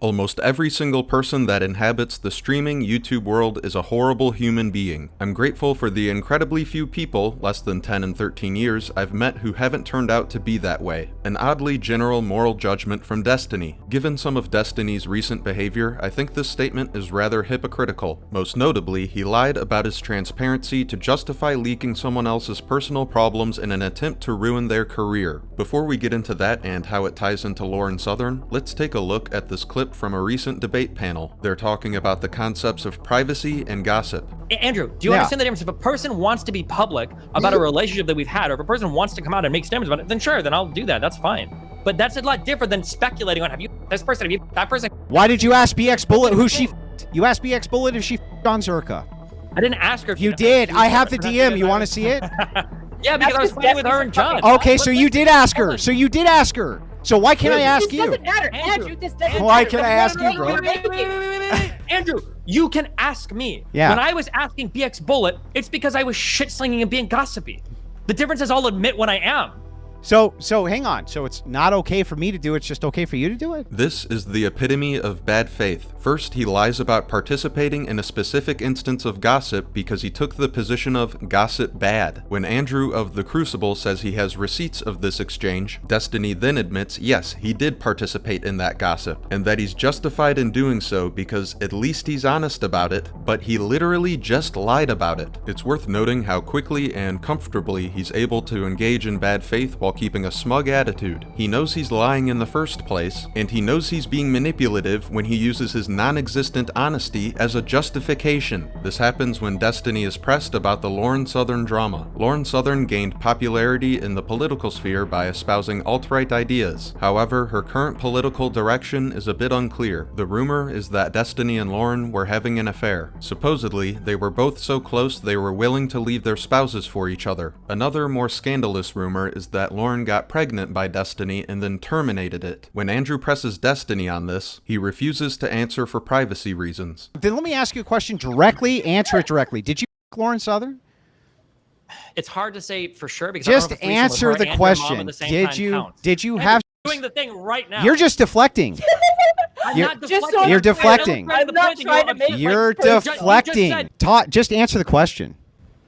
Almost every single person that inhabits the streaming YouTube world is a horrible human being. I'm grateful for the incredibly few people, less than 10 and 13 years, I've met who haven't turned out to be that way. An oddly general moral judgment from Destiny. Given some of Destiny's recent behavior, I think this statement is rather hypocritical. Most notably, he lied about his transparency to justify leaking someone else's personal problems in an attempt to ruin their career. Before we get into that and how it ties into Lauren Southern, let's take a look at this clip from a recent debate panel. They're talking about the concepts of privacy and gossip. Andrew, do you understand the difference? If a person wants to be public about a relationship that we've had, or if a person wants to come out and make statements about it, then sure, then I'll do that. That's fine. But that's a lot different than speculating on, have you this person, have you that person? Why did you ask BX Bullet who she You asked BX Bullet if she on Zerka. I didn't ask her if you did. I have the DM. You want to see it? Yeah, because I was fighting with her and John. Okay, so you did ask her. So you did ask her. So why can't I ask you? This doesn't matter. Andrew, this doesn't Why matter. can't I ask you, bro? Wait. Andrew, you can ask me. Yeah. When I was asking BX Bullet, it's because I was shit-slinging and being gossipy. The difference is I'll admit when I am. So hang on. So it's not okay for me to do it, it's just okay for you to do it? This is the epitome of bad faith. First, he lies about participating in a specific instance of gossip because he took the position of gossip bad. When Andrew of The Crucible says he has receipts of this exchange, Destiny then admits, yes, he did participate in that gossip, and that he's justified in doing so because at least he's honest about it, but he literally just lied about it. It's worth noting how quickly and comfortably he's able to engage in bad faith while keeping a smug attitude. He knows he's lying in the first place, and he knows he's being manipulative when he uses his non-existent honesty as a justification. This happens when Destiny is pressed about the Lauren Southern drama. Lauren Southern gained popularity in the political sphere by espousing alt-right ideas. However, her current political direction is a bit unclear. The rumor is that Destiny and Lauren were having an affair. Supposedly, they were both so close they were willing to leave their spouses for each other. Another more scandalous rumor is that Lauren got pregnant by Destiny and then terminated it. When Andrew presses Destiny on this, he refuses to answer for privacy reasons. Then let me ask you a question directly. Answer it directly. Did you Lauren Southern? It's hard to say for sure because just I don't know if answer the question. Did you have doing the thing right now? You're just deflecting. You're deflecting. I'm not trying to make You're deflecting. Just answer the question.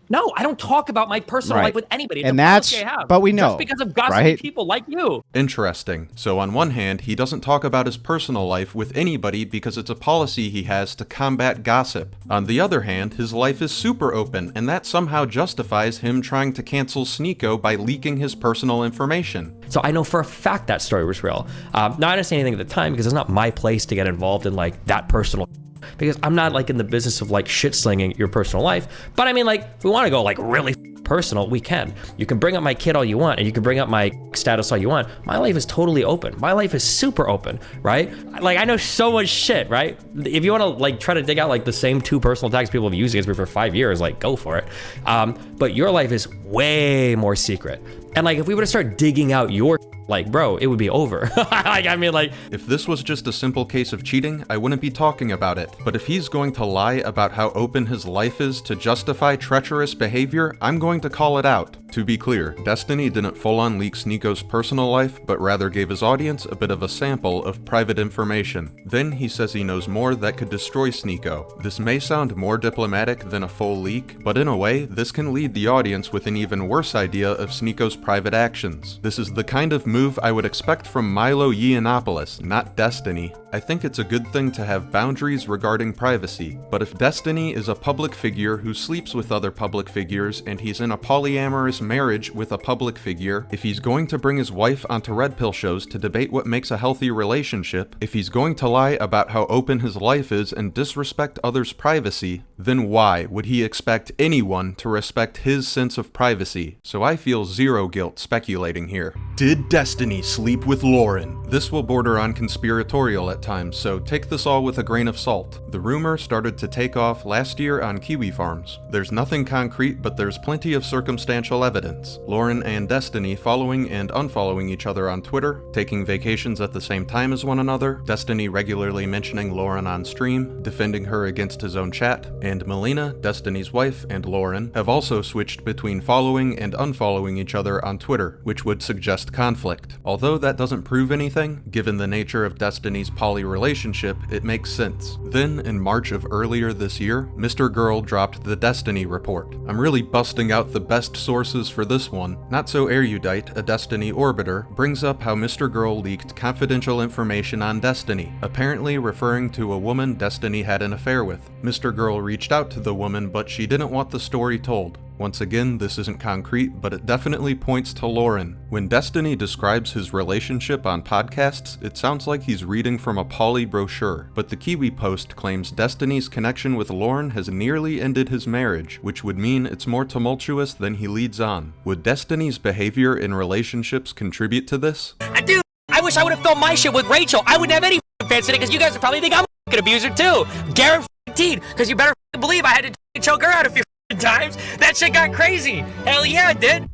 No, I don't talk about my personal life with anybody. And that's, but we know. Just because of gossipy people like you. Interesting. So on one hand, he doesn't talk about his personal life with anybody because it's a policy he has to combat gossip. On the other hand, his life is super open, and that somehow justifies him trying to cancel Sneeko by leaking his personal information. So I know for a fact that story was real. Now, I didn't say anything at the time because it's not my place to get involved in like that personal because I'm not like in the business of like shit slinging your personal life. But I mean, like, if we want to go like really personal, we can. You can bring up my kid all you want, and you can bring up my status all you want. My life is totally open. My life is super open, right? Like, I know so much shit, right? If you want to like try to dig out like the same 2 personal attacks people have used against me for 5 years, like go for it. But your life is way more secret. And like, if we were to start digging out your like, bro, it would be over. Like, I mean, like... If this was just a simple case of cheating, I wouldn't be talking about it. But if he's going to lie about how open his life is to justify treacherous behavior, I'm going to call it out. To be clear, Destiny didn't full-on leak Sneeko's personal life, but rather gave his audience a bit of a sample of private information. Then he says he knows more that could destroy Sneeko. This may sound more diplomatic than a full leak, but in a way, this can lead the audience with an even worse idea of Sneeko's private actions. This is the kind of move I would expect from Milo Yiannopoulos, not Destiny. I think it's a good thing to have boundaries regarding privacy, but if Destiny is a public figure who sleeps with other public figures and he's in a polyamorous marriage with a public figure, if he's going to bring his wife onto red pill shows to debate what makes a healthy relationship, if he's going to lie about how open his life is and disrespect others' privacy, then why would he expect anyone to respect his sense of privacy? So I feel zero guilt speculating here. Did Destiny sleep with Lauren? This will border on conspiratorial at times, so take this all with a grain of salt. The rumor started to take off last year on kiwi farms. There's nothing concrete, but there's plenty of circumstantial evidence. Lauren and Destiny following and unfollowing each other on Twitter, taking vacations at the same time as one another, Destiny regularly mentioning Lauren on stream, defending her against his own chat, and Melina, Destiny's wife, and Lauren have also switched between following and unfollowing each other on Twitter, which would suggest conflict. Although that doesn't prove anything, given the nature of Destiny's poly relationship, it makes sense. Then, in March of earlier this year, Mr. Girl dropped the Destiny report. I'm really busting out the best sources for this one. Not So Erudite, a Destiny orbiter, brings up how Mr. Girl leaked confidential information on Destiny, apparently referring to a woman Destiny had an affair with. Mr. Girl reached out to the woman, but she didn't want the story told. Once again, this isn't concrete, but it definitely points to Lauren. When Destiny describes his relationship on podcasts, it sounds like he's reading from a poly brochure, but the Kiwi Post claims Destiny's connection with Lauren has nearly ended his marriage, which would mean it's more tumultuous than he leads on. Would Destiny's behavior in relationships contribute to this? Dude, I wish I would have filmed my shit with Rachel. I wouldn't have any fans today because you guys would probably think I'm a abuser too. Guaranteed, because you better believe I had to choke her out a few times. That shit got crazy. Hell yeah, it did.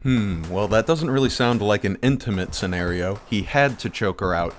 Well, that doesn't really sound like an intimate scenario. He had to choke her out.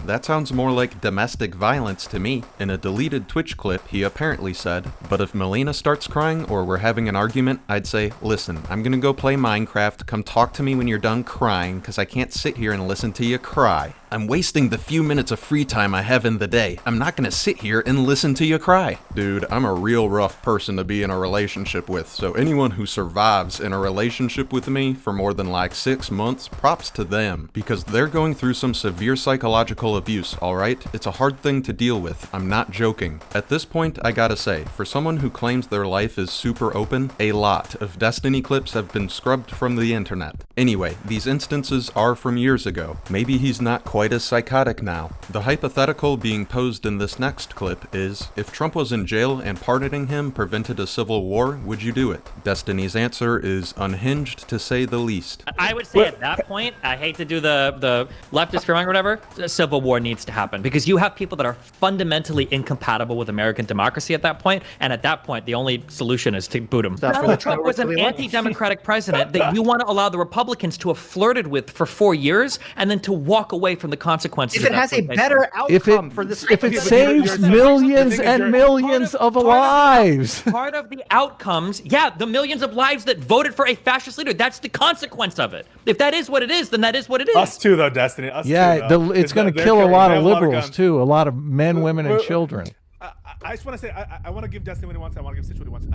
That sounds more like domestic violence to me. In a deleted Twitch clip, he apparently said, "But if Melina starts crying or we're having an argument, I'd say, listen, I'm gonna go play Minecraft. Come talk to me when you're done crying, because I can't sit here and listen to you cry. I'm wasting the few minutes of free time I have in the day. I'm not gonna sit here and listen to you cry." Dude, I'm a real rough person to be in a relationship with, so anyone who survives in a relationship with me for more than like 6 months, props to them, because they're going through some severe psychological abuse, alright? It's a hard thing to deal with, I'm not joking. At this point, I gotta say, for someone who claims their life is super open, a lot of Destiny clips have been scrubbed from the internet. Anyway, these instances are from years ago. Maybe he's not quite as psychotic now. The hypothetical being posed in this next clip is, if Trump was in jail and pardoning him prevented a civil war, would you do it? Destiny's answer is unhinged to say the least. I would say at that point, I hate to do the leftist remark or whatever, a civil war needs to happen because you have people that are fundamentally incompatible with American democracy at that point, and at that point, the only solution is to boot him. Donald Trump was an anti-democratic president that you want to allow the Republicans to have flirted with for 4 years and then to walk away from the consequences. If it has a better outcome for this, if it saves millions and millions of lives. Part of the outcomes, yeah, the millions of lives that voted for a fascist leader, that's the consequence of it. If that is what it is, then that is what it is. Us too, though, Destiny. Us yeah, too, it's going to kill a lot of liberals too, a lot of men, women, and children. I just want to say, I want to give Destiny what he wants. I want to give Stitch what he wants.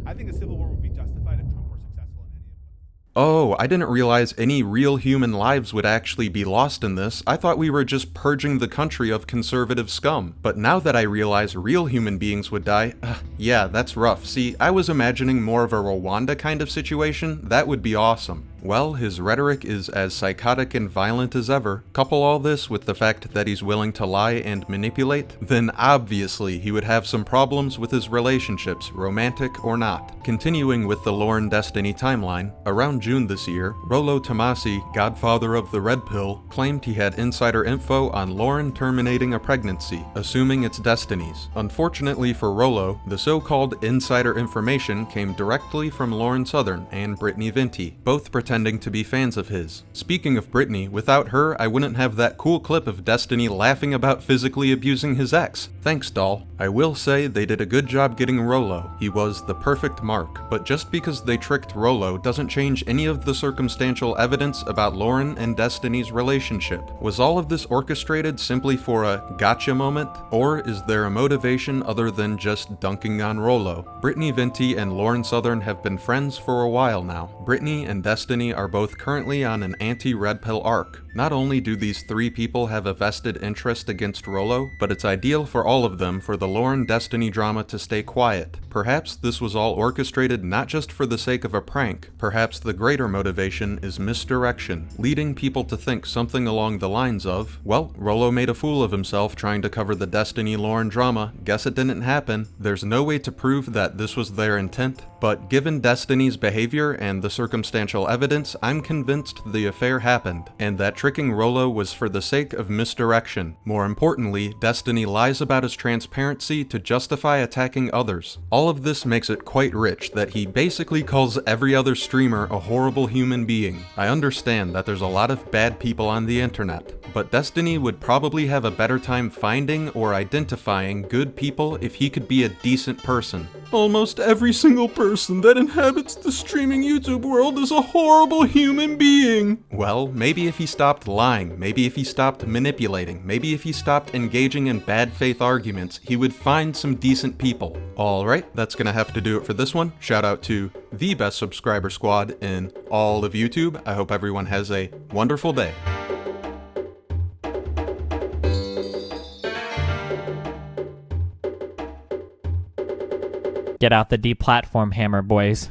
I think a civil war would be justified if Trump were successful in any of it. Oh, I didn't realize any real human lives would actually be lost in this. I thought we were just purging the country of conservative scum. But now that I realize real human beings would die, yeah, that's rough. See, I was imagining more of a Rwanda kind of situation. That would be awesome. Well, his rhetoric is as psychotic and violent as ever. Couple all this with the fact that he's willing to lie and manipulate, then obviously he would have some problems with his relationships, romantic or not. Continuing with the Lauren Destiny timeline, around June this year, Rollo Tomasi, godfather of the Red Pill, claimed he had insider info on Lauren terminating a pregnancy, assuming it's Destiny's. Unfortunately for Rollo, the so-called insider information came directly from Lauren Southern and Brittany Venti, both pretending to be fans of his. Speaking of Brittany, without her, I wouldn't have that cool clip of Destiny laughing about physically abusing his ex. Thanks, doll. I will say they did a good job getting Rollo. He was the perfect mark. But just because they tricked Rollo doesn't change any of the circumstantial evidence about Lauren and Destiny's relationship. Was all of this orchestrated simply for a gotcha moment? Or is there a motivation other than just dunking on Rollo? Brittany Venti and Lauren Southern have been friends for a while now. Brittany and Destiny are both currently on an anti-Red Pill arc. Not only do these three people have a vested interest against Rollo, but it's ideal for all of them for the Lauren Destiny drama to stay quiet. Perhaps this was all orchestrated not just for the sake of a prank. Perhaps the greater motivation is misdirection, leading people to think something along the lines of, well, Rollo made a fool of himself trying to cover the Destiny Lauren drama, guess it didn't happen. There's no way to prove that this was their intent, but given Destiny's behavior and the circumstantial evidence, I'm convinced the affair happened, and that tricking Rollo was for the sake of misdirection. More importantly, Destiny lies about his transparency to justify attacking others. All of this makes it quite rich that he basically calls every other streamer a horrible human being. I understand that there's a lot of bad people on the internet, but Destiny would probably have a better time finding or identifying good people if he could be a decent person. Almost every single person that inhabits the streaming YouTube world is a horrible human being. Well, maybe if he stopped lying, maybe if he stopped manipulating, maybe if he stopped engaging in bad faith arguments, he would find some decent people. Alright, that's gonna have to do it for this one. Shout out to the best subscriber squad in all of YouTube. I hope everyone has a wonderful day. Get out the deplatform hammer, boys.